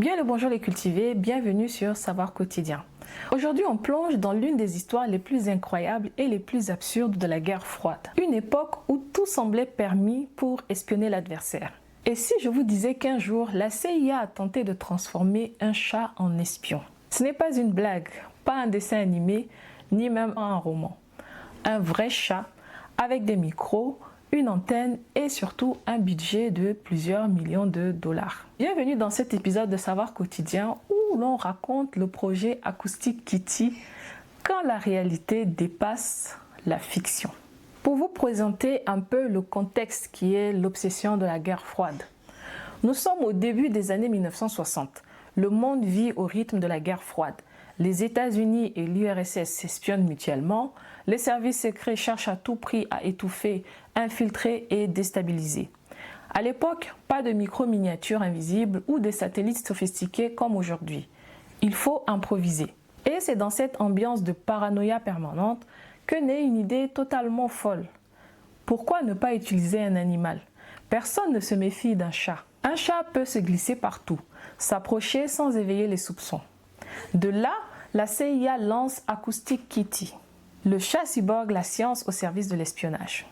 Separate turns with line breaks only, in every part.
Bien le bonjour les cultivés, bienvenue sur Savoir Quotidien. Aujourd'hui on plonge dans l'une des histoires les plus incroyables et les plus absurdes de la guerre froide. Une époque où tout semblait permis pour espionner l'adversaire. Et si je vous disais qu'un jour la CIA a tenté de transformer un chat en espion? Ce n'est pas une blague, pas un dessin animé, ni même un roman. Un vrai chat avec des micros, une antenne et surtout un budget de plusieurs millions de dollars. Bienvenue dans cet épisode de Savoir Quotidien où l'on raconte le projet Acoustic Kitty quand la réalité dépasse la fiction. Pour vous présenter un peu le contexte qui est l'obsession de la guerre froide. Nous sommes au début des années 1960. Le monde vit au rythme de la guerre froide. Les États-Unis et l'URSS s'espionnent mutuellement. Les services secrets cherchent à tout prix à étouffer, infiltrer et déstabiliser. À l'époque, pas de micro-miniatures invisibles ou des satellites sophistiqués comme aujourd'hui. Il faut improviser. Et c'est dans cette ambiance de paranoïa permanente que naît une idée totalement folle. Pourquoi ne pas utiliser un animal? Personne ne se méfie d'un chat. Un chat peut se glisser partout, s'approcher sans éveiller les soupçons. De là, la CIA lance Acoustic Kitty, le chat cyborg, la science au service de l'espionnage.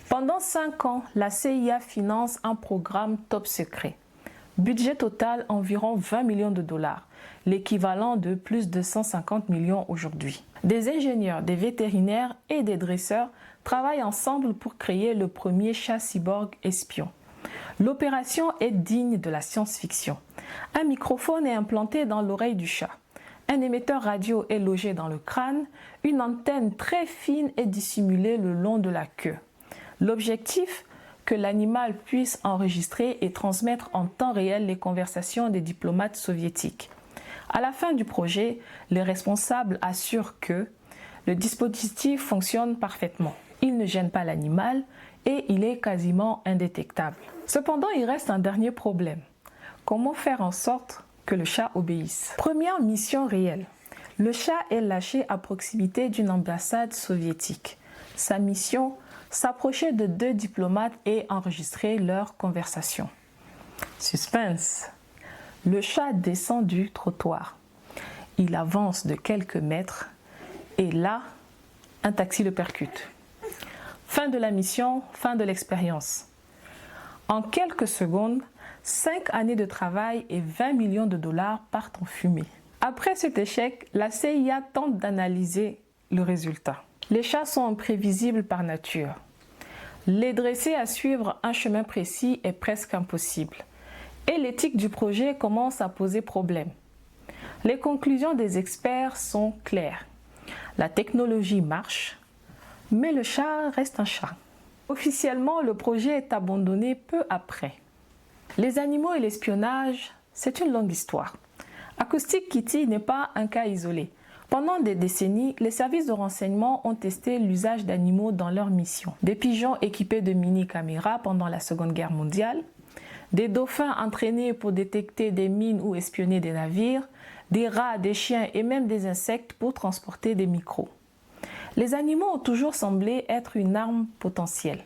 Pendant 5 ans, la CIA finance un programme top secret. Budget total environ 20 millions de dollars, l'équivalent de plus de 150 millions aujourd'hui. Des ingénieurs, des vétérinaires et des dresseurs travaillent ensemble pour créer le premier chat cyborg espion. L'opération est digne de la science-fiction. Un microphone est implanté dans l'oreille du chat. Un émetteur radio est logé dans le crâne. Une antenne très fine est dissimulée le long de la queue. L'objectif, que l'animal puisse enregistrer et transmettre en temps réel les conversations des diplomates soviétiques. À la fin du projet, les responsables assurent que le dispositif fonctionne parfaitement. Il ne gêne pas l'animal et il est quasiment indétectable. Cependant, il reste un dernier problème. Comment faire en sorte que le chat obéisse? Première mission réelle. Le chat est lâché à proximité d'une ambassade soviétique. Sa mission, s'approcher de 2 diplomates et enregistrer leur conversation. Suspense. Le chat descend du trottoir. Il avance de quelques mètres et là, un taxi le percute. Fin de la mission, fin de l'expérience. En quelques secondes, 5 années de travail et 20 millions de dollars partent en fumée. Après cet échec, la CIA tente d'analyser le résultat. Les chats sont imprévisibles par nature. Les dresser à suivre un chemin précis est presque impossible. Et l'éthique du projet commence à poser problème. Les conclusions des experts sont claires. La technologie marche, mais le chat reste un chat. Officiellement, le projet est abandonné peu après. Les animaux et l'espionnage, c'est une longue histoire. Acoustic Kitty n'est pas un cas isolé. Pendant des décennies, les services de renseignement ont testé l'usage d'animaux dans leurs missions. Des pigeons équipés de mini-caméras pendant la Seconde Guerre mondiale, des dauphins entraînés pour détecter des mines ou espionner des navires, des rats, des chiens et même des insectes pour transporter des micros. Les animaux ont toujours semblé être une arme potentielle.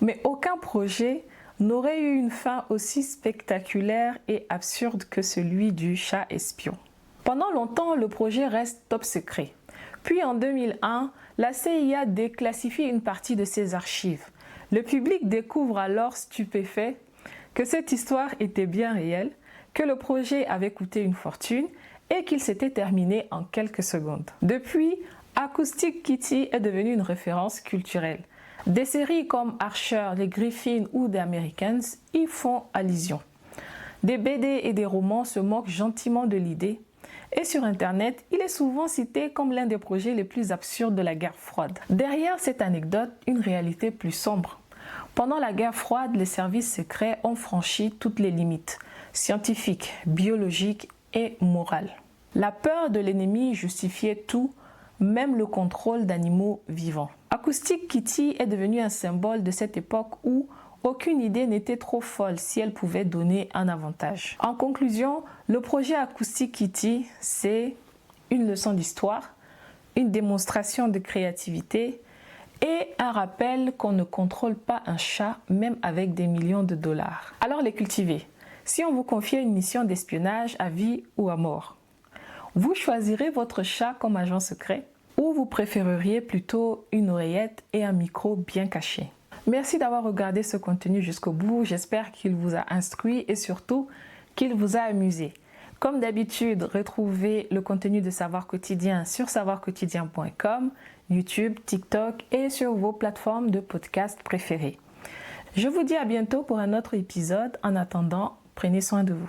Mais aucun projet n'aurait eu une fin aussi spectaculaire et absurde que celui du chat espion. Pendant longtemps, le projet reste top secret. Puis en 2001, la CIA déclassifie une partie de ses archives. Le public découvre alors stupéfait que cette histoire était bien réelle, que le projet avait coûté une fortune et qu'il s'était terminé en quelques secondes. Depuis, Acoustic Kitty est devenue une référence culturelle. Des séries comme Archer, les Griffins ou The Americans y font allusion. Des BD et des romans se moquent gentiment de l'idée. Et sur Internet, il est souvent cité comme l'un des projets les plus absurdes de la guerre froide. Derrière cette anecdote, une réalité plus sombre. Pendant la guerre froide, les services secrets ont franchi toutes les limites, scientifiques, biologiques et morales. La peur de l'ennemi justifiait tout, même le contrôle d'animaux vivants. Acoustic Kitty est devenu un symbole de cette époque où aucune idée n'était trop folle si elle pouvait donner un avantage. En conclusion, le projet Acoustic Kitty, c'est une leçon d'histoire, une démonstration de créativité et un rappel qu'on ne contrôle pas un chat même avec des millions de dollars. Alors les cultivés, Si on vous confiait une mission d'espionnage à vie ou à mort, vous choisirez votre chat comme agent secret ou vous préféreriez plutôt une oreillette et un micro bien caché? Merci d'avoir regardé ce contenu jusqu'au bout. J'espère qu'il vous a instruit et surtout qu'il vous a amusé. Comme d'habitude, retrouvez le contenu de Savoir Quotidien sur savoirquotidien.com, YouTube, TikTok et sur vos plateformes de podcast préférées. Je vous dis à bientôt pour un autre épisode. En attendant, prenez soin de vous.